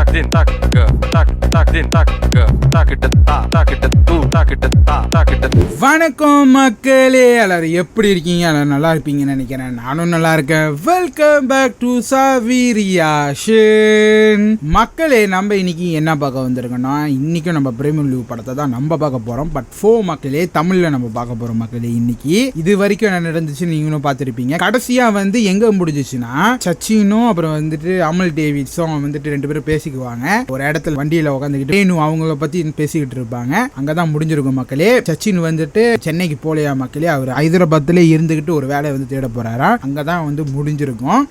din tak ga tak din tak ga takita ta takita tu takita ta takita. வணக்கம் மக்களே, எல்லாரும் எப்படி இருக்கீங்க? எல்லாரும் நல்லா இருப்பீங்கன்னு நினைக்கிறேன். நானும் நல்லா இருக்கேன். வெல்கம் பேக் டு சாவிரியாஷன். மக்களே, நம்ம இன்னைக்கு என்ன பார்க்க வந்திருக்கோம்னா, இன்னைக்கும் நம்ம பிரேமம் லீவ் படத்தை தான் நம்ம பார்க்க போறோம். பட் மக்களே, தமிழ்ல நம்ம பார்க்க போறோம் மக்களே. இன்னைக்கு இது வரைக்கும் என்ன நடந்துச்சு நீங்களும் பார்த்துருப்பீங்க. கடைசியா எங்க முடிஞ்சிச்சுன்னா, சச்சினும் அப்புறம் அமல் டேவிட்ஸும் ரெண்டு பேரும் பேசிக்குவாங்க. ஒரு இடத்துல வண்டியில உட்காந்துக்கிட்டு அவங்கள பத்தி பேசிக்கிட்டு இருப்பாங்க. அங்கதான் முடிஞ்சிருக்கும் மக்களே. சச்சின் சென்னைக்கு போலையா மக்களே, அவர் ஹைதராபாத்ல இருந்துகிட்டு ஒரு வேலையை தேட போறாரா. அங்கதான் முடிஞ்சிருக்கும்.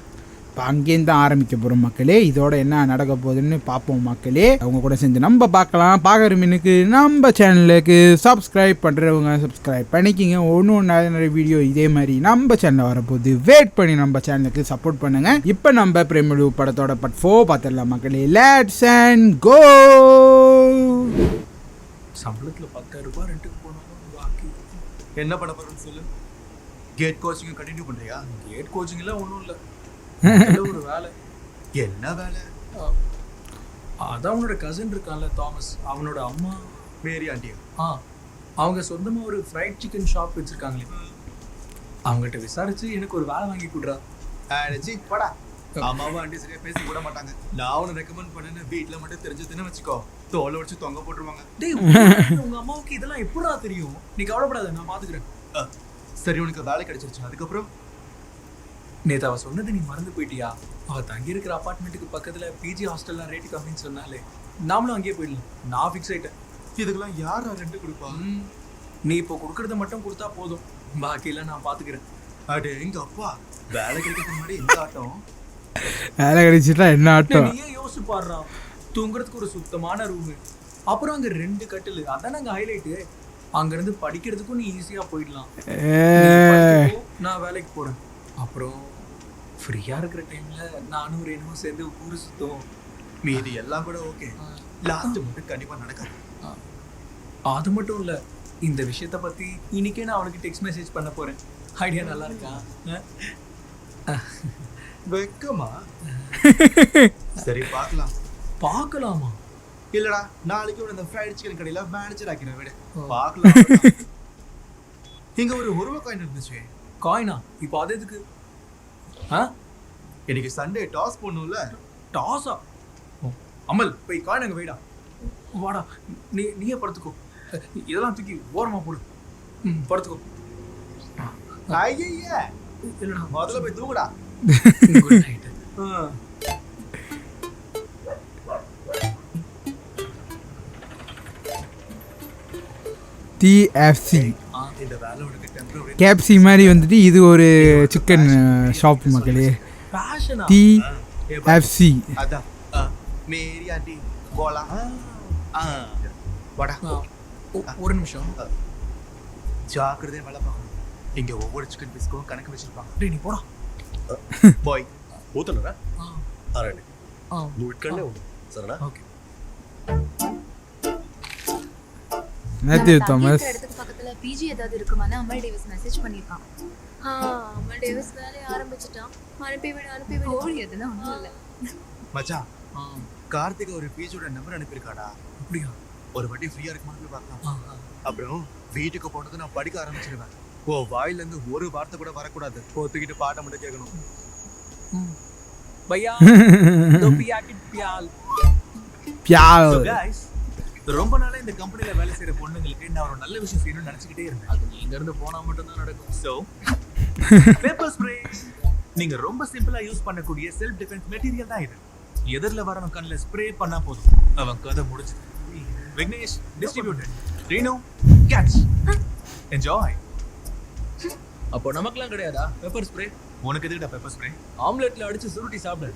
இப்போ அங்கேருந்து தான் ஆரம்பிக்க போகிறோம் மக்களே. இதோட என்ன நடக்க போகுதுன்னு பார்ப்போம் மக்களே. அவங்க கூட சேர்ந்து நம்ம பார்க்கலாம். பார்க்குற மீனுக்கு நம்ம சேனலுக்கு சப்ஸ்கிரைப் பண்ணுறவங்க சப்ஸ்கிரைப் பண்ணிக்கிங்க. ஒன்று நிறைய வீடியோ இதே மாதிரி நம்ம சேனலில் வரப்போகுது. வெயிட் பண்ணி நம்ம சேனலுக்கு சப்போர்ட் பண்ணுங்க. இப்போ நம்ம பிரேமலு படத்தோட பார்ட் 4 பார்த்துடலாம் மக்களே. லெட்ஸ் அண்ட் கோ. சம்பளத்தில் 10,000 ரூபாய் ரெண்டுக்கு போனோம். பாக்கி என்ன பண்ண போகிறோன்னு சொல்லு. கேட் கோச்சிங் கண்டினியூ பண்ணுறியா? கேட் கோச்சிங்லாம் ஒன்றும் இல்லை, ஒரு வேலை. என்ன வேலை? அதான் அவனோட கசின் இருக்கான்ல தாமஸ், அவனோட அம்மா மேரி ஆண்டியா. அவங்க சொந்தமாக ஒரு ஃப்ரைட் சிக்கன் ஷாப் வச்சுருக்காங்களே. அவங்ககிட்ட விசாரிச்சு எனக்கு ஒரு வேலை வாங்கி கொடுறா. படா, அம்மாவும் ஆண்டி சரியா பேசி கூட மாட்டாங்க. நான் அவனை ரெக்கமெண்ட் பண்ணேன்னு வீட்டில் மட்டும் தெரிஞ்சதுன்னு வச்சுக்கோ, தோலை வச்சு தொங்க போட்டுருவாங்க. உங்க அம்மாவுக்கு இதெல்லாம் எப்படா தெரியும்? நீ கவலைப்படாத, நான் பாத்துக்கிறேன். சரி, உனக்கு வேலை கிடைச்சிருச்சு. அதுக்கப்புறம் நேத்து அவ சொன்னது நீ மறந்து போயிட்டியா? அவ தங்கி இருக்கிற அபார்ட்மெண்ட்டுக்கு பக்கத்துல பிஜி ஹாஸ்டல்லாம் ரேட்டு கம்மின்னு சொன்னாலே, நாமளும் அங்கேயே போயிடலாம். நான் ஃபிக்ஸ் ஆயிட்டேன். இதுக்கெல்லாம் யாரா ரெண்டு கொடுப்பா? நீ இப்போ கொடுக்கறத மட்டும் கொடுத்தா போதும், பாக்கியெல்லாம் நான் பாத்துக்கிறேன். அடே எங்க அப்பா, வேலை கிடைக்கிறதுக்கு முன்னாடி இந்த ஆட்டம். வேலை கிடைச்சிட்டா என்ன ஆட்டம்? நீயே யோசிச்சு பாடுறா. தூங்குறதுக்கு ஒரு சுத்தமான ரூமு, அப்புறம் அங்க 2 கட்டில். அதான் அங்க ஹைலைட்டு. அங்க இருந்து படிக்கிறதுக்கும் நீ ஈஸியா போயிடலாம். நான் வேலைக்கு போறேன். அப்புறம் ஃப்ரீயா இருக்கிற டைம்ல நானும் ரேணுவும் சேர்ந்து ஊரு சுத்தம். மீதி எல்லாம் கூட ஓகே. லாஸ்ட் மட்டும் கண்டிப்பா நடக்காது. அது மட்டும் இல்ல, இந்த விஷயத்த பத்தி இன்னைக்கே நான் அவனுக்கு டெக்ஸ்ட் மெசேஜ் பண்ண போறேன். ஐடியா நல்லா இருக்கா? வெக்கமா? சரி, பார்க்கலாமா? இல்லடா, நாளைக்கு இந்த ஃப்ரைட் சிக்கன் கடையில மேனேஜர் ஆக்கிறேன். விட பார்க்கலாம். இங்க ஒரு ரூபாய் காயின் இருந்துச்சு. காயினா? இப்போ அது எதுக்கு? எனக்கு சண்டே டாஸ் போடணும்ல. டாஸா? அமல், போய் காயின் அங்க வைடா. வாடா, நீயே படுத்துக்கோ. இதெல்லாம் தூக்கி ஓரமா போடு. படுத்துக்கோ. ஐயா, இல்லடா, முதல்ல போய் தூங்குடா. Good night. டிஎஃப்சி கேப்சி மாதிரி இது ஒரு சிக்கன் ஷாப் மக்களே. டிஎஃப்சி. அதான் மேரி ஆண்டி போலாம். வாடா, ஒரு நிமிஷம். ஜாக்கிரதையா வேலை பார்க்கணும். இங்க ஒவ்வொரு சிக்கன் பீஸ்க்கும் கணக்கு வச்சிருப்பாங்க. டேய், நீ போடா. బాయ్ పోతున్నారా? అరండి, నువ్వు ఇక్కడనే ఉండు, సరేనా? ఓకే. மேத்யூ தாமஸ் இடத்துக்கு பக்கத்துல பிஜி ஏதாவது இருக்குமான்னு அமல் டேவிஸ் மெசேஜ் பண்ணிருக்கான். அமல் டேவிஸ் வேலைய ஆரம்பிச்சிட்டான். அனுப்பி விடு. ஓடி, அதெல்லாம் ஒண்ணும் இல்ல மச்சான். கார்த்திக் ஒரு பிஜியோட நம்பர் அனுப்பியிருக்காடா. அப்படியா? ஒரு வாட்டி ஃப்ரீயா இருக்குமான்னு பார்க்கலாம். அப்புறம் வீட்டுக்கு போனது நான் படிக்க ஆரம்பிச்சிருவேன். ஓ, வாயில இருந்து ஒரு வார்த்தை கூட வரக்கூடாது. போத்துக்கிட்டு பாட்டை மட்டும் கேட்கணும். பையா ரொம்ப நாளா இந்த கம்பெனில வேலை செய்யற பொண்ணுங்களுக்கு நான் ஒரு நல்ல விஷயம் செய்யணும்னு நினைச்சுக்கிட்டே இருந்தேன். அது இங்க இருந்து போனா மட்டும் தான் நடக்கும். சோ பேப்பர் ஸ்ப்ரே நீங்க ரொம்ப சிம்பிளா யூஸ் பண்ணக்கூடிய செல்ஃப் டிஃபென்ஸ் மெட்டீரியல் தான் இது. எதிரில வரவன் கண்ணுல ஸ்ப்ரே பண்ணா போதும், அவன் கதை முடிஞ்சு. Vignesh distributed. Reenu catch. Enjoy. அப்போ நமக்குலாம் கிடையாதா பெப்பர் ஸ்ப்ரே? உனக்கு எதுக்குடா பெப்பர் ஸ்ப்ரே? ஆம்லெட்ல அடிச்சு சுருட்டி சாப்பிடு.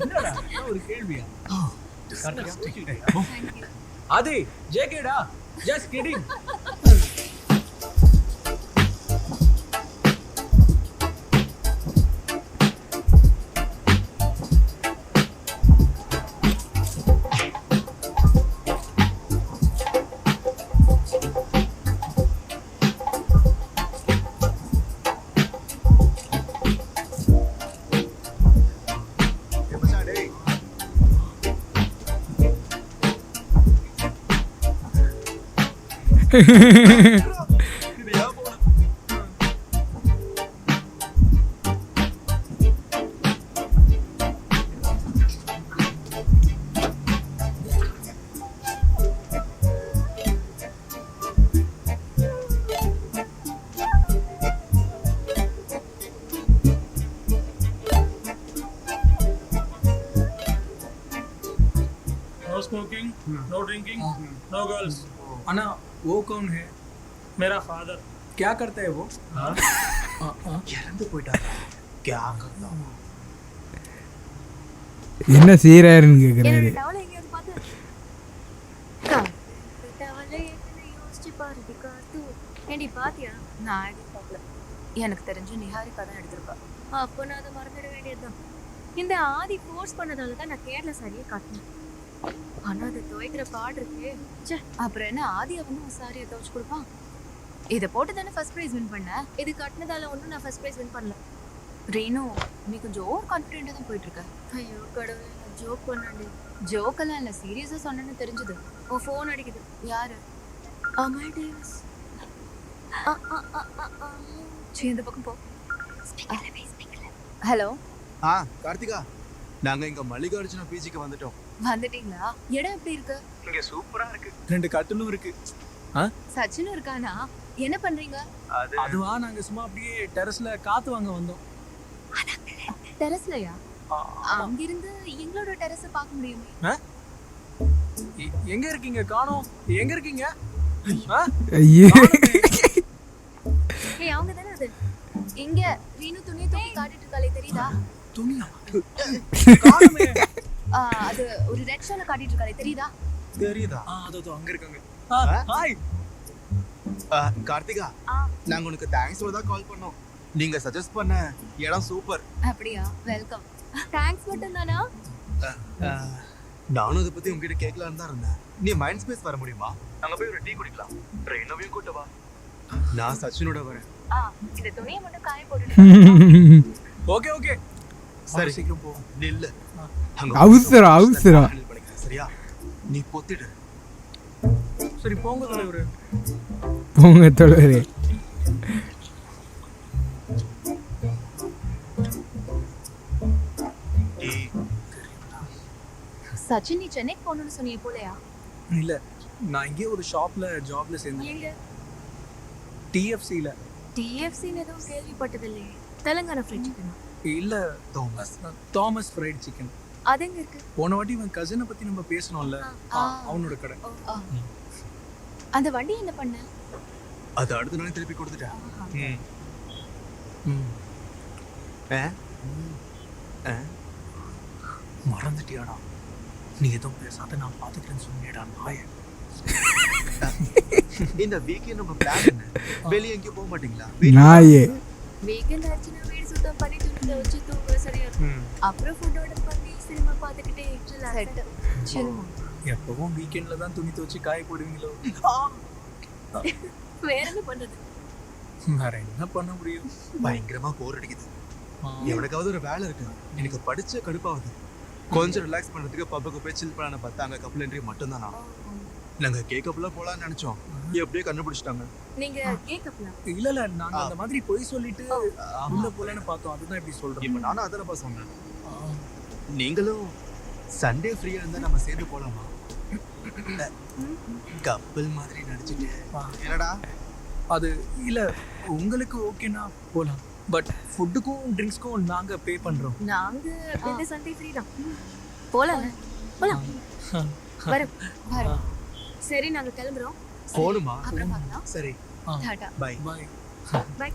என்னடா ஒரு கேள்வியா? அதே ஜேகேடா, just kidding. No smoking, no drinking, no girls. अन्ना वो कौन है? मेरा फादर. क्या करता है वो? இறந்து போயிட்டாரு. क्या करता हूँ? என்ன செய்யறாருன்னு கேக்குறாரு. என்னோட டவலை எங்கேயாவது பார்த்து டவலை என்ன யோசிச்சு பாருடி காத்து. ஏண்டி பாத்தியா? நான் எதுவும் பார்க்கல. எனக்கு தெரிஞ்சு நிஹாரிகா தான் எடுத்திருப்பா. அப்போ நான் அதை மறந்துட வேண்டியதுதான். இந்த ஆதி ஃபோர்ஸ் பண்ணதால தான் நான் கேரளா சாரியை காட்டினேன். ஆனா அதை துவைக்கிற பாடு இருக்கு. ச்சே, அப்புறம் என்ன ஆதியை வந்து உன் சாரியை துவைச்சு கொடுப்பான்? இதை போட்டு தானே ஃபர்ஸ்ட் ப்ரைஸ் வின் பண்ண. இது கட்டினதால ஒன்றும் நான் ஃபர்ஸ்ட் ப்ரைஸ் வின் பண்ணல. ரீனு, நீ கொஞ்சம் ஓவர் கான்ஃபிடென்ட்டாக தான் போயிட்டு இருக்க. ஐயோ கடவுளே, நான் ஜோக் பண்ணாண்டி. ஜோக்கெல்லாம் இல்லை, சீரியஸாக சொன்னேன்னு தெரிஞ்சது. உன் ஃபோன் அடிக்குது. யாரு? அமல் டேவிஸ். சரி, இந்த பக்கம் போ. ஹலோ. கார்த்திகா, நாங்க இங்க மல்லிகார்ஜுன பிஜிக்கு வந்துட்டோம். வந்துட்டீங்களா? இடம் எப்படி இருக்கு? இங்க சூப்பரா இருக்கு. 2 கட்டிலும் இருக்கு. சச்சினும் இருக்கானா? என்ன பண்றீங்க? அதுவா, நாங்க சும்மா அப்படியே டெரஸ்ல காத்து வாங்க வந்தோம். டெரஸ்லயா? அங்கிருந்து எங்களோட டெரஸ பார்க்க முடியுமே. எங்க இருக்கீங்க? காணோம். எங்க இருக்கீங்க? ஐயோ, ஏய், அவங்க தானே அது. இங்க ரீனு துணி தூக்கி காட்டிட்டு இருக்காளே, தெரியுதா? துணியா? அது ஒரு ரெட் ஷால காட்டிட்டு இருக்காளே, தெரியுதா? தெரியுதா? அதோ அங்க இருக்காங்க. ஹாய் கார்த்திகா, நாங்க உனக்கு தேங்க்ஸ் சொல்ல தான் கால் பண்ணோம். நீங்க சஜஸ்ட் பண்ண இடம் சூப்பர். அப்படியா? வெல்கம். தேங்க்ஸ் மட்டும் தானா? நானும் அதை பத்தி உங்ககிட்ட கேட்கலான்னு தான் இருந்தேன். நீ மைண்ட் ஸ்பேஸ் வர முடியுமா? அங்க போய் ஒரு டீ குடிக்கலாம். ரெயினோவையும் கூட்ட வா. நான் சச்சினோட வரேன். இந்த துணியை மட்டும் காய போட்டுட்டு. ஓகே ஓகே, சரி சீக்கிரம் போ. நில்லு. அவசரம். சரியா? நீ பொத்திடு. சரி போங்க தலைவரே. போங்க தலைவரே. சச்சின், நீ சென்னைக்கு போகணும்னு சொன்னீங்க, போலையா? இல்ல, நான் இங்கே ஒரு ஷாப்ல ஜாப்ல சேர்ந்தேன். எங்க? டிஎஃப்சில. டிஎஃப்சின்னு எதுவும் கேள்விப்பட்டதில்லையே. தெலுங்கானா ஃப்ரைட் சிக்கனா? இல்ல, தாமஸ் ஃப்ரைட் சிக்கன். அது எங்க இருக்கு? போன வாட்டி உன் கசினை பத்தி நம்ம பேசணும்ல, அவனோட கடை. அந்த வண்டி என்ன பண்ண? அது அடுத்த நாள் திருப்பி கொடுத்துட்டேன். மறந்துட்டியாடா? நீ எதுவும் பேசாத, நான் பாத்துக்கிறேன்னு சொன்னியடா நாய. இந்த வீக்கெண்ட் நம்ம பிளான் என்ன? வெளிய எங்கேயும் போக மாட்டீங்களா? நாயே. வீக்கெண்ட் ஆச்சுன்னா வீடு சுத்தம் பண்ணி துணி துவைச்சு தூங்க சரியா இருக்கும். அப்புறம் ஃபுட் ஆர்டர் பண்ணி சினிமா பார்த்துக்கிட்டே சினிமா. எப்பவும் வீக்கெண்ட்ல தான் துணி துவைச்சு காய போடுவீங்களோ? வேற என்ன பண்றது? வேற என்ன பண்ண முடியும்? பயங்கரமா போர் அடிக்குது. எவனுக்காவது ஒரு வேலை இருக்கு. எனக்கு படிச்ச கடுப்பாகுது. கொஞ்சம் ரிலாக்ஸ் பண்றதுக்கு பப்புக்கு போய் சில் பண்ண பார்த்தா அங்க கப்பல் என்ட்ரி மட்டும் தானா. நாங்க கேக்கப்லாம் போலாம்னு நினைச்சோம். எப்படியே கண்டுபிடிச்சிட்டாங்க. நீங்க கேக்கப்லாம்? இல்ல நாங்க அந்த மாதிரி போய் சொல்லிட்டு உள்ள போலான்னு பார்த்தோம். அதுதான் இப்படி சொல்றேன். இப்ப நானும் அதனப்பா சொன்னேன். நீங்களும் சண்டே ஃப்ரீயா இருந்தா நம்ம சேர்ந்து போலாமா? கப்பல் மாதிரி நடிச்சிட்டு. என்னடா அது? இல்ல, உங்களுக்கு ஓகேனா போலாம். பட் ஃபுட்டுக்கும் ட்ரிங்க்ஸ்க்கும் நாங்க பே பண்றோம். நாங்க இந்த சண்டே ஃப்ரீ தான். போலாம். வரோம். சரி, நாங்க கிளம்புறோம். போணுமா? அப்புறம் பார்க்கலாம். சரி, டாடா. பை. பை.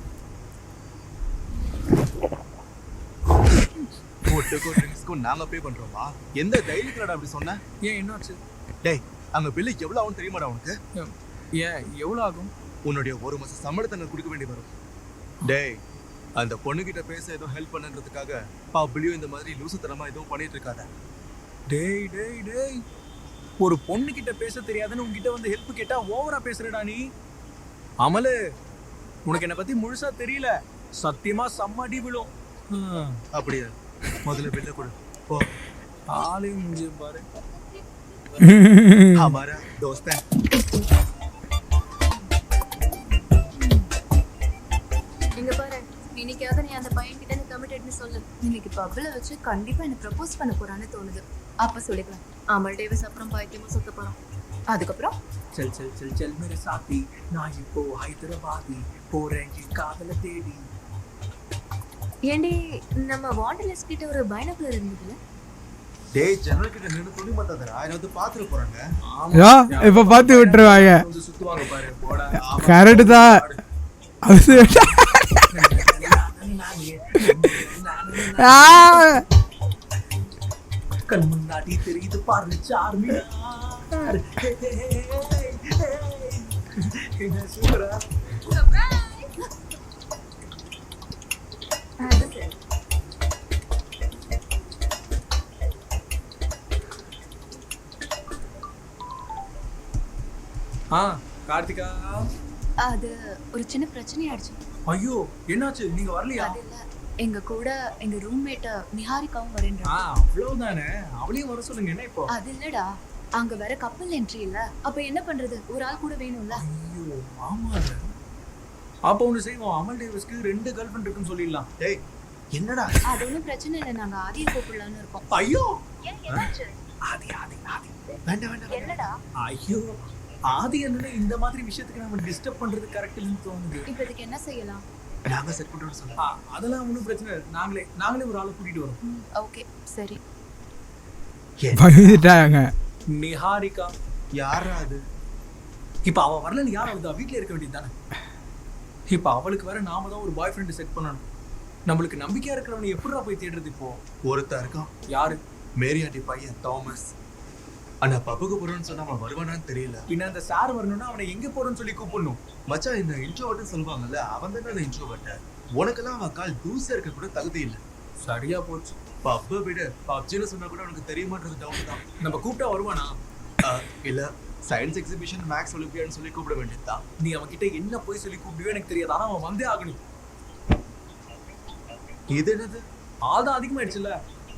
ஃபுட்டுக்கும் ட்ரிங்க்ஸ்க்கும் நாங்க பே பண்றோமா? எந்த தைரியத்துலடா அப்படி சொன்ன? ஏன் என்னாச்சு? டேய், அங்க பில்லு எவ்வளவு ஆகும் தெரியுமாடா உனக்கு? ஏன் எவ்வளவு ஆகும்? உன்னுடைய ஒரு மாசம் சம்பளத்தை நாங்க கொடுக்க வேண்டி வரும். டேய், அந்த பொண்ணுகிட்ட பேச ஏதோ ஹெல்ப் பண்ணுறதுக்காக பப்ளியும் இந்த மாதிரி லூசுத்தனமா எதுவும் பண்ணிட்டு இருக்காத. டேய் டேய் டேய், ஒரு பொண்ணுகிட்ட பேச தெரியாதுன்னு உங்ககிட்ட வந்து ஹெல்ப் கேட்டா ஓவரா பேசுறடா நீ. அமலு, உனக்கு என்ன பத்தி முழுசா தெரியல. சத்தியமா சம்மடி விழும். அப்படியா? முதல்ல பில்ல கொடு. போ. ஆளே முடிஞ்சு பாரு. हमारा दोस्त है. இன்னைக்காவது நீ அந்த பையன் கிட்ட கமிட்டட்னு சொல்லு. இன்னைக்கு பப்ல வச்சு கண்டிப்பா என்ன ப்ரப்போஸ் பண்ண போறான்னு தோணுது. அப்ப சொல்லிக்கலாம். அமல் டேவிஸ் அப்புறம் பைத்தியமா சுத்த போறோம். அதுக்கப்புறம் चल चल चल चल मेरे साथी நான் இப்போ ஹைதராபாதி போறேன் என் காதல தேடி. ஏண்டி நம்ம வாண்டர்லஸ் கிட்ட ஒரு பைனாகுலர் இருந்ததுல? டேய் ஜன்னல் கிட்ட நின்னு துணி மாட்டாதடா. நான் பாத்துட்டு போறாங்க. யா இப்ப பார்த்து விட்டுருவாங்க. வந்து சுத்துவாங்க பாரு போடா. கரெக்ட் தான். அது கண் முன்னாடி தெரியுது பாரு சார்மினார். என்ன சூப்பரா. கார்த்திகா அது ஒரு சின்ன பிரச்சனை ஆயிடுச்சு. ஐயோ என்னாச்சு? நீங்க வரலையா? அது இல்ல, எங்க கூட எங்க ரூம்மேட் நிஹாரிகாவும் வரேன்றா. அவ்வளவுதானே. அவளையும் வர சொல்லுங்க. என்ன இப்போ? அது இல்லடா, அங்க வேற கப்பல் என்ட்ரி இல்ல. அப்ப என்ன பண்றது? ஒரு ஆள் கூட வேணும்ல. ஐயோ ஆமா. அப்ப ஒண்ணு செய்வோம். அமல் டேவிஸ்க்கு 2 கேர்ள் ஃப்ரெண்ட் இருக்குன்னு சொல்லிடலாம். டேய் என்னடா? அது ஒண்ணும் பிரச்சனை இல்ல. நாங்க ஆதியை கூப்பிடலாம்னு இருக்கோம். ஐயோ ஏன் என்னாச்சு? ஆதி ஆதி ஆதி வேண்டாம் வேண்டாம். என்னடா? ஐயோ ஆதி என்ன இந்த மாதிரி விஷயத்துக்கு நம்ம டிஸ்டர்ப் பண்றது கரெக்ட் இல்லைன்னு தோணுது. இப்ப இதுக்கு என்ன செய்யலாம்? நாங்க செட் பண்றோம்னு சொல்லுங்க. அதெல்லாம் ஒன்றும் பிரச்சனை இல்லை. நாங்களே ஒரு ஆளை கூட்டிட்டு வரோம். ஓகே சரி. பயந்துட்டாங்க. நிஹாரிகா யாரா அது? இப்ப அவ வரலன்னு யார் அழுதா? வீட்டுல இருக்க வேண்டியது தானே. இப்ப அவளுக்கு வேற நாம தான் ஒரு பாய் ஃப்ரெண்ட் செட் பண்ணணும். நம்மளுக்கு நம்பிக்கையா இருக்கிறவனை எப்படிடா போய் தேடுறது? இப்போ ஒருத்தர் இருக்கான். யாரு? மேரி ஆண்டி பையன் தாமஸ். ஆனா பப்புக்கு போறோம்னு சொன்னா அவன் வருவானான்னு தெரியல. பின்ன அந்த சார் வரணும்னா அவனை எங்க போறோம்னு சொல்லி கூப்பிடணும். மச்சான் இந்த இன்ட்ரோவர்ட்னு சொல்லுவாங்கல்ல, அவன் தானே அந்த இன்ட்ரோவர்ட். உனக்கெல்லாம் அவன் கால் தூசா இருக்க கூட தகுதி இல்லை. சரியா போச்சு. பப்பை விட பப்ஜின்னு சொன்னா கூட உனக்கு தெரியுமான்றது டவுட் தான். நம்ம கூப்பிட்டா வருவானா? இல்ல சயின்ஸ் எக்ஸிபிஷன் மேக்ஸ் ஒலிம்பியான்னு சொல்லி கூப்பிட வேண்டியதுதான். நீ அவன் கிட்ட என்ன போய் சொல்லி கூப்பிடுவே எனக்கு தெரியாது. ஆனா அவன் வந்தே ஆகணும். இது என்னது? ஆதான் அதிகமாயிடுச்சுல்ல.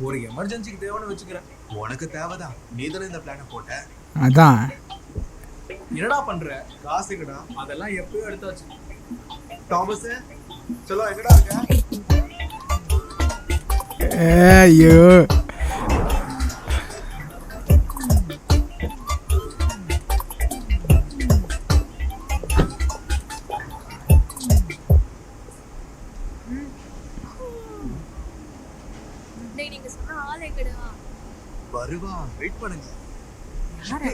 ஒரு எமர்ஜென்சிக்கு தேவைன்னு வச்சுக்கிறேன். உனக்கு தேவைதான். நீ தானே இந்த பிளான போட்ட. அதான் என்னடா பண்ற? காசுங்கடா. அதெல்லாம் எப்பயோ எடுத்தாச்சு. தாமஸ் சொல்லோ எங்கடா இருக்க? ஐயோ நீங்க சொன்ன ஆள் எங்கடா? வருவா, வெயிட் பண்ணுங்க. யாரா?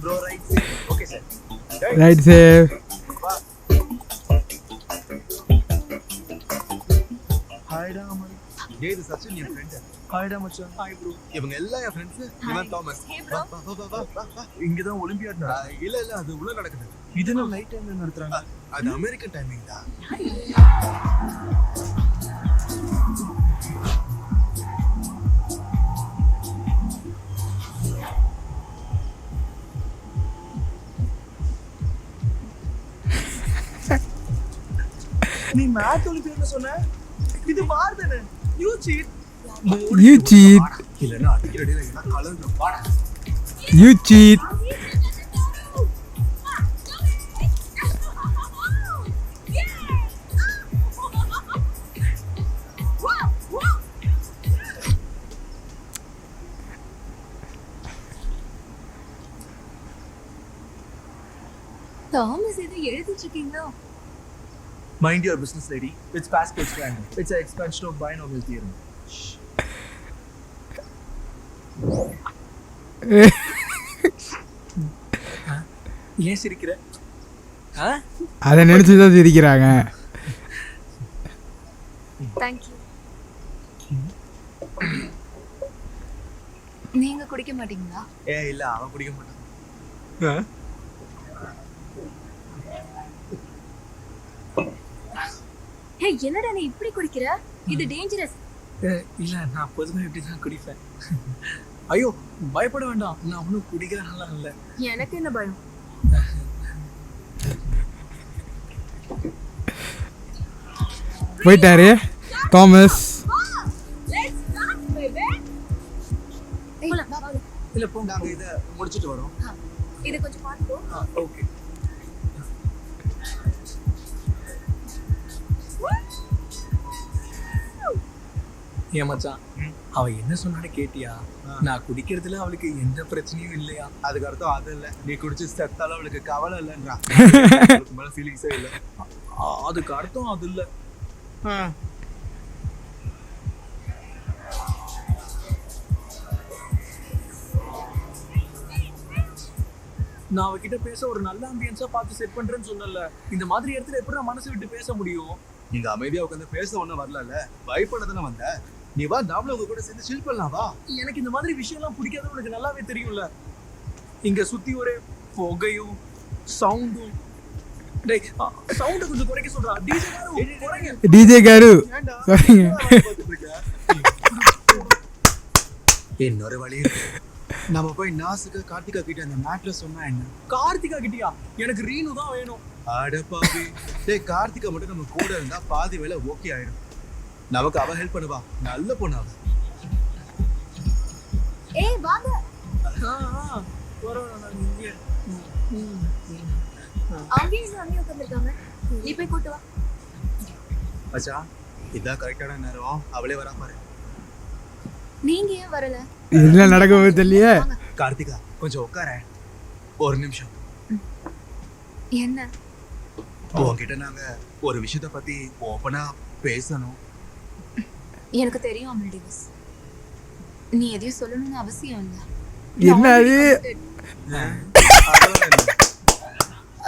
Bro right side. Okay sir. Right save. Hi டா அமர். டேய் இது சச்சின் என் ஃப்ரெண்ட். ஹாய் டா மச்சான். Hi bro. இவங்க எல்லாம் என் ஃப்ரெண்ட்ஸ். இவன் தாமஸ். வா. இங்க தான் ஒலிம்பியாட் நடக்குது. இல்ல அது உள்ள நடக்குது. இதுல நைட் டைம்ல நடத்துறாங்க. அது அமெரிக்கன் டைமிங் தான். நீ மேத் ஒலிம்பியாட்னு சொன்ன? இது மார்தன. You seat. இல்லனா அடிக்கடில என்ன கலந்து பாடா. You cheat. தாமஸ் இது எழுதிட்டு இருக்கீங்களா? Mind your business, lady. It's Pascal's triangle. It's an expansion of binomial theorem. ஏன் சிரிக்கிற? அதை நினைச்சுதான் சிரிக்கிறாங்க. Thank you. நீங்க குடிக்க மாட்டீங்களா? இல்ல அவன் குடிக்க மாட்டான். ஹே என்னடா நீ இப்படி குடிக்கிற? இது டேஞ்சரஸ். இல்ல நான் பொதுவா இப்படி தான் குடிப்பேன். ஐயோ பயப்பட வேண்டாம். நான் ஒன்றும் குடிக்கிறனால இல்ல. எனக்கு என்ன பயம்? போயிட்டாரு தாமஸ். இல்ல போ. நாங்க இத முடிச்சிட்டு வரோம். இதை கொஞ்சம் பார்த்துக்கோ. ஓகே. ஏன் மச்சான், அவ என்ன சொன்னான்னு கேட்டியா? நான் குடிக்கிறதுல அவளுக்கு எந்த பிரச்சனையும் இல்லையா? அதுக்கு அர்த்தம் அது இல்ல, நீ குடிச்சு செத்தாலும் அவளுக்கு கவலை இல்லைன்றா. மேல ஃபீலிங்ஸே இல்ல. அதுக்கு அர்த்தம் அது இல்ல. நான் அவகிட்ட பேச ஒரு நல்ல ஆம்பியன்ஸா பார்த்து செட் பண்றேன்னு சொன்னல. இந்த மாதிரி இடத்துல எப்படி நான் மனசு விட்டு பேச முடியும்? நீங்க அமைதியா உட்காந்து பேச ஒண்ணும் வரல, பயப்பட தானே வந்த. நீ வா, நாமளும் உங்க கூட சேர்ந்து சில் பண்ணலாம் வா. எனக்கு இந்த மாதிரி விஷயம்லாம் பிடிக்காது, உனக்கு நல்லாவே தெரியும்ல. இங்க சுத்தி ஒரே புகையும் சவுண்டும். டேய், சவுண்ட கொஞ்சம் குறைக்க சொல்றா. டிஜே காரு இன்னொரு வழி இருக்கு. நம்ம போய் நாசுக்கு கார்த்திகா கிட்ட அந்த மேட்ல சொன்னா என்ன? கார்த்திகா கிட்டயா? எனக்கு ரீனு தான் வேணும். அட பாவி. டேய், கார்த்திகா மட்டும் நம்ம கூட இருந்தா பாதி வேலை ஓகே ஆயிடும். நமக்கு அவ ஹெல்ப் பண்ணுவா, நல்ல பொண்ணு அவ. ஏய் வாங்க. அங்கேயே உட்காந்துருக்காங்க. நீ போய் கூட்டு வா. அச்சா, இதான் கரெக்டான நேரம். அவளே வரா பாரு. நீங்க ஏன் வரல? என்ன நடக்க போகுது இல்லையே. கார்த்திகா, கொஞ்சம் உட்கார. ஒரு நிமிஷம். என்ன? உன்கிட்ட நாங்க ஒரு விஷயத்த பத்தி ஓப்பனா பேசணும். எனக்கு தெரியும் அமல் டிவிஸ். நீ எதையும் சொல்லணும்னு அவசியம் இல்ல. என்ன அது?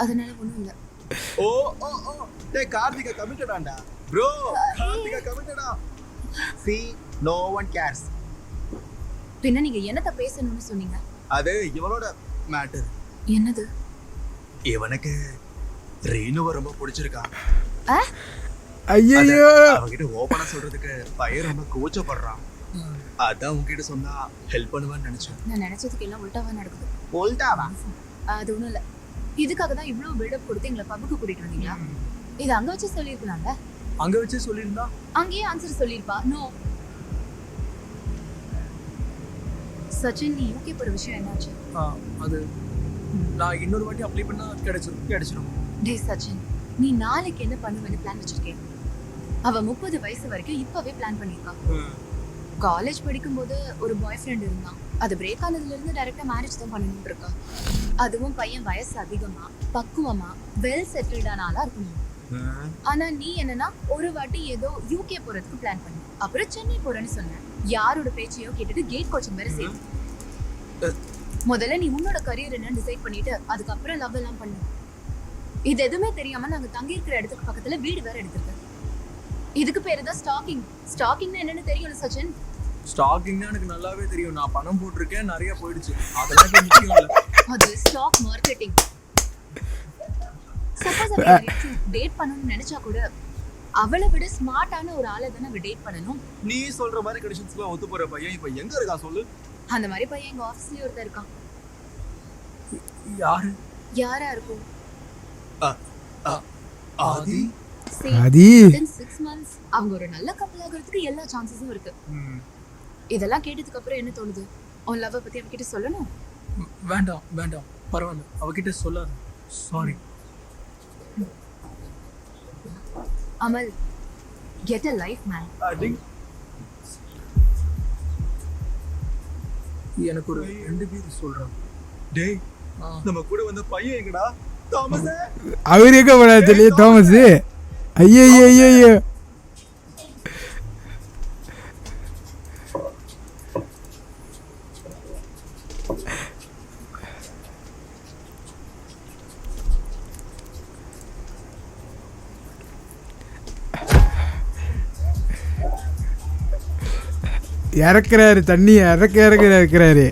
அதனால ஒண்ணும் இல்ல. ஓ ஓ ஓ, டேய் கார்த்திகா கமிட்டடாண்டா. ப்ரோ, கார்த்திகா கமிட்டடா. See, no one cares. பின்ன நீங்க என்னத்த பேசணும்னு சொன்னீங்க? அது இவளோட மேட்டர். என்னது? இவனுக்கு ரீனுவை ரொம்ப பிடிச்சிருக்கா. ஐயோ, அவகிட்ட ஓபனா சொல்றதுக்கு பையன் ரொம்ப கூச்சப்படுறான். அதான் உங்ககிட்ட சொன்னா ஹெல்ப் பண்ணுவான்னு நினைச்சேன். நான் நினைச்சதுக்கு எல்லாம் உல்டாவா நடக்குது. உல்டாவா? அது ஒண்ணும் இல்ல. இதுக்காக தான் இவ்வளவு பில்டப் கொடுத்து எங்களை பப்புக்கு கூட்டிட்டு வந்தீங்களா? இது அங்க வச்சு சொல்லிருக்கலாம்ல. அங்க வச்சு சொல்லிருந்தா அங்கேயே ஆன்சர் சொல்லிருப்பா. நோ. சச்சின், நீ யூகே போற விஷயம் என்னாச்சு? அது நான் இன்னொரு வாட்டி அப்ளை பண்ணா கிடைச்சிடும். டேய் சச்சின், நீ நாளைக்கு என்ன பண்ணுவேன்னு பிளான் வச்சிருக்கேன்? அவ 30 வயசு வரைக்கும் இப்பவே பிளான் பண்ணிருக்கா. காலேஜ் படிக்கும்போது ஒரு பாய் ஃப்ரெண்ட் இருந்தான். அது பிரேக் ஆனதுல இருந்து டைரக்டா மேரேஜ் தான் பண்ணணும்னு இருக்கா. அதுவும் பையன் வயசு அதிகமா பக்குவமா வெல் செட்டில்டான ஆளா இருக்கணும். ஆனா நீ என்னன்னா ஒரு வாட்டி ஏதோ யூகே போறதுக்கு பிளான் பண்ணி அப்புறம் சென்னை போறேன்னு சொன்ன. யாரோட பேச்சையோ கேட்டுட்டு கேட் கோச்சிங் வேற சேர்த்து. முதல்ல நீ உன்னோட கரியர் என்னன்னு டிசைட் பண்ணிட்டு அதுக்கப்புறம் லவ் எல்லாம் பண்ணு. இது எதுவுமே தெரியாம நாங்க தங்கி இருக்கிற இடத்துக்கு பக்கத்துல வீடு வேற எடுத்திருக்கேன். இதுக்கு பேரு தான் ஸ்டாக்கிங். ஸ்டாக்கிங்னா என்னன்னு தெரியும்ல சச்சின்? ஸ்டாக்கிங்னா எனக்கு நல்லாவே தெரியும். நான் பணம் போட்டிருக்கேன், நிறைய போயிடுச்சு. அதெல்லாம் முக்கியம் இல்ல. அது ஸ்டாக் மார்க்கெட்டிங். சப்போஸ் அவ டேட் பண்ணணும்னு நினைச்சா கூட அவளை விட ஸ்மார்ட்டான ஒரு ஆளை தானே அவ டேட் பண்ணணும். நீ சொல்ற மாதிரி கண்டிஷன்ஸ்லாம் ஒத்து போற பையன் இப்ப எங்க இருக்கா சொல்லு? அந்த மாதிரி பையன் எங்க ஆபீஸ்லயே ஒருத்தர் இருக்கான். யாரா இருக்கும்? ஆதி. ஆதி. Within 6 months அவங்க ஒரு நல்ல கப்பல் ஆகிறதுக்கு எல்லா சான்சஸும் இருக்கு. இதெல்லாம் கேட்டதுக்கு அப்புறம் என்ன தோணுது? உன் லவ் பத்தி அவகிட்ட சொல்லணும்? வேண்டாம் பரவாயில்ல, அவகிட்ட சொல்லாத. சாரி. அமல், get a life man. எனக்கு ஒரு 2 பேர் சொல்றான். டேய், நம்ம கூட வந்த பையன் எங்கடா? தாமஸ். அவர் எங்க போனாரு தெரியல. தாமஸ். ஐயோ. இறக்குறாரு தண்ணி, இறக்குறாரு.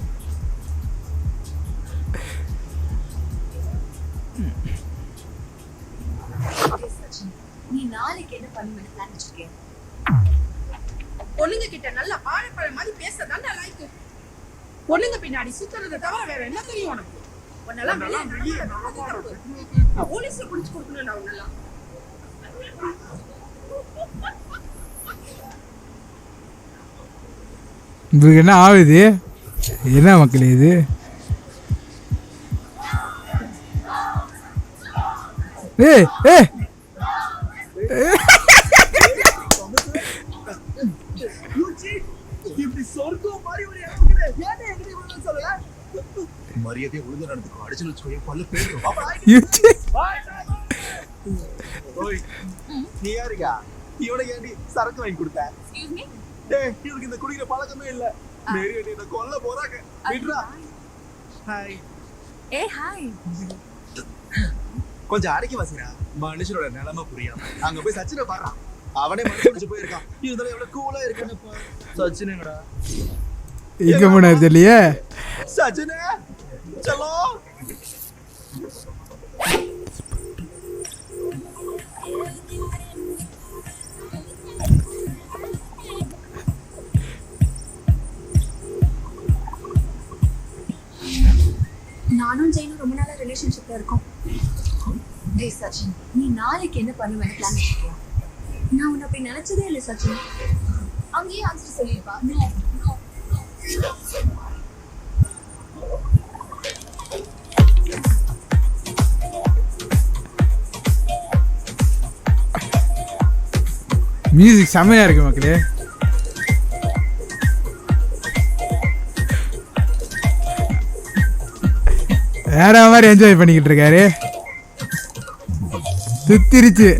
நீ நாளைக்கு என்ன பண்ணுவேன்னு பிளான் வச்சிருக்கேன்? பொண்ணுங்க கிட்ட நல்ல ஆழப்பழ மாதிரி பேசதான் லைக். பொண்ணுங்க பின்னாடி சுத்துறதை தவிர வேற என்ன தெரியும் உனக்கு? உன்னெல்லாம் போலீஸ்ல குடிச்சு கொடுக்கணும். நான் உன்னெல்லாம் உங்களுக்கு என்ன ஆகுது? என்ன மக்களே இது? ஏய் ஏய் இப்படி சொர்க்கம் மாதிரி ஒரு இடம் இருக்குது. ஏன்டா என்கிட்ட இவ்வளவு சொல்லல? மரியாதையா ஒழுங்கா நடந்துக்கோ. அடிச்சுன்னு வச்சுக்கோ, பல்ல பேரும். ஓய், நீ யாருக்கா? இவனுக்கு ஏன்டி சரக்கு வாங்கி கொடுத்த? டேய், இவனுக்கு இந்த குடிக்கிற பழக்கமே இல்ல. மேரி அடி என்ன கொல்ல போறாங்க. விட்றா. ஹாய். ஏய் ஹாய். கொஞ்சம் அடக்கி வாசிடா. மனுஷனோட நிலைமை புரியாம அங்க போய் சச்சினை பாடுறான். அவனே மனுஷன் போயிருக்கான். இருந்தாலும் எவ்வளவு கூலா இருக்குன்னு பாரு. சச்சினேங்கடா. இங்க போனாரு தெரியலையே. சச்சினே चलो நானும் ஜெயினும் ரொம்ப நாளா ரிலேஷன்ஷிப்ல இருக்கோம். டேய் சச்சின், நீ நாளைக்கு என்ன பண்ணுவேன்னு பிளான் பண்ணிருக்கியா? நான் உன்னை அப்படி நினைச்சதே இல்லை சச்சின். அங்கேயே ஆன்சர் சொல்லிருப்பா. மியூசிக் செமையா இருக்கு மக்களே. வேற மாதிரி என்ஜாய் பண்ணிக்கிட்டு இருக்காரு. சுத்திருச்சு.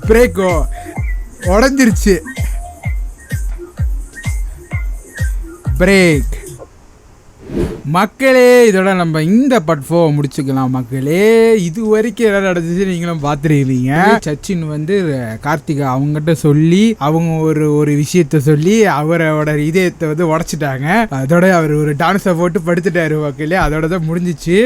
பிரேக்கோ உடஞ்சிருச்சு. பிரேக். மக்களே, இதோட நம்ம இந்த பார்ட் 4 முடிச்சுக்கலாம் மக்களே. இது வரைக்கும் என்ன நடந்துச்சு நீங்களும் பார்த்துருக்கீங்க. சச்சின் வந்து கார்த்திகா அவங்ககிட்ட சொல்லி அவங்க ஒரு விஷயத்த சொல்லி அவரோட இதயத்தை வந்து உடச்சிட்டாங்க. அதோட அவர் ஒரு டான்ஸை போட்டு படுத்துட்டாரு மக்களே. அதோட தான் முடிஞ்சிச்சு.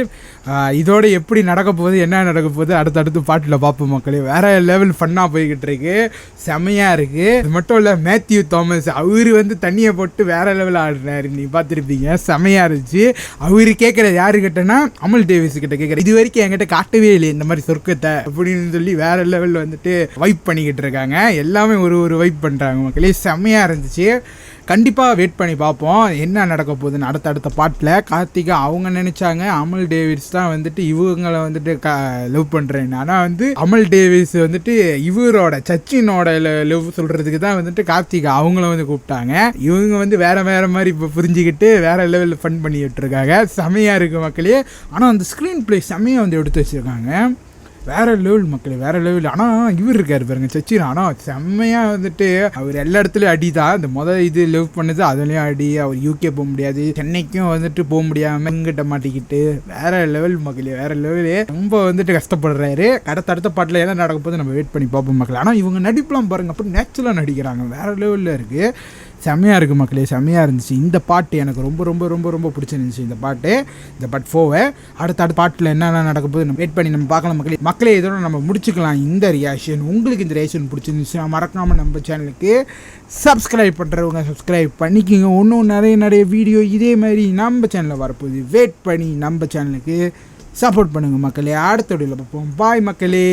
இதோட எப்படி நடக்க போகுது, என்ன நடக்க போகுது அடுத்தடுத்து பாட்டில் பார்ப்போம் மக்களே. வேற லெவல் ஃபன்னாக போய்கிட்டு இருக்கு. செமையாக இருக்கு. அது மட்டும் இல்லை, மேத்யூ தாமஸ் அவர் வந்து தண்ணியை போட்டு வேற லெவல் ஆடுறாரு. நீ பார்த்துருப்பீங்க. செமையாக இருந்துச்சு. அவரு கேட்கறது யாரு கிட்டனா அமல் டேவிஸ் கிட்ட கேட்கற. இது வரைக்கும் என்கிட்ட காட்டவே இல்லை இந்த மாதிரி சொர்க்கத்தை அப்படின்னு சொல்லி வேற லெவலில் வந்துட்டு வைப் பண்ணிக்கிட்டு இருக்காங்க. எல்லாமே ஒரு வைப் பண்ணுறாங்க மக்களே. செம்மையாக இருந்துச்சு. கண்டிப்பாக வெயிட் பண்ணி பார்ப்போம் என்ன நடக்க போகுதுன்னு அடுத்த பாட்டில். கார்த்திகா அவங்க நினச்சாங்க அமல் டேவிஸ் தான் வந்துட்டு இவங்களை வந்துட்டு லவ் பண்ணுறேன்னு. ஆனால் வந்து அமல் டேவிஸ் வந்துட்டு இவரோட சச்சினோட லவ் சொல்கிறதுக்கு தான் வந்துட்டு கார்த்திகா அவங்கள வந்து கூப்பிட்டாங்க. இவங்க வந்து வேறு மாதிரி இப்போ புரிஞ்சுக்கிட்டு வேறு லெவலில் ஃபன் பண்ணிக்கிட்டு இருக்காங்க. செமையாக இருக்குது மக்களே. ஆனால் அந்த ஸ்க்ரீன் ப்ளே செமையாக வந்து எடுத்து வச்சுருக்காங்க. வேறு லெவல் மக்களே, வேறு லெவல். ஆனால் இவர் இருக்கார் பாருங்க சச்சின். ஆனால் செம்மையாக வந்துட்டு அவர் எல்லா இடத்துலையும் அடி தான். இந்த இது லவ் பண்ணுது அதுலேயும் அடி. அவர் யூகே போக முடியாது, சென்னைக்கும் வந்துட்டு போக முடியாமல் இங்கிட்ட மாட்டிக்கிட்டு வேறு லெவல் மக்களே. வேறு லெவலு. ரொம்ப வந்துட்டு கஷ்டப்படுறாரு. அடுத்த பாட்டில் என்ன நடக்க போது நம்ம வெயிட் பண்ணி பார்ப்போம் மக்களே. ஆனால் இவங்க நடிப்பெலாம் பாருங்கள், அப்படி நேச்சுரலாக நடிக்கிறாங்க. வேறு லெவலில் இருக்குது. செம்மையாக இருக்குது மக்களே. செம்மையாக இருந்துச்சு. இந்த பாட்டு எனக்கு ரொம்ப ரொம்ப ரொம்ப ரொம்ப பிடிச்சிருந்துச்சு. இந்த பார்ட் 4 அடுத்த பாட்டில் என்னென்ன நடக்க போது நம்ம வெயிட் பண்ணி நம்ம பார்க்கலாம் மக்களே. இதோட நம்ம முடிச்சுக்கலாம் இந்த ரியாக்ஷன். உங்களுக்கு இந்த ரியாக்ஷன் பிடிச்சிருந்துச்சுன்னா மறக்காமல் நம்ம சேனலுக்கு சப்ஸ்கிரைப் பண்ணுறவங்க சப்ஸ்கிரைப் பண்ணிக்கோங்க. இன்னும் நிறைய வீடியோ இதே மாதிரி நம்ம சேனலில் வரப்போகுது. வெயிட் பண்ணி நம்ம சேனலுக்கு சப்போர்ட் பண்ணுங்கள் மக்களே. அடுத்த வீடியோவில் பார்ப்போம். பாய் மக்களே.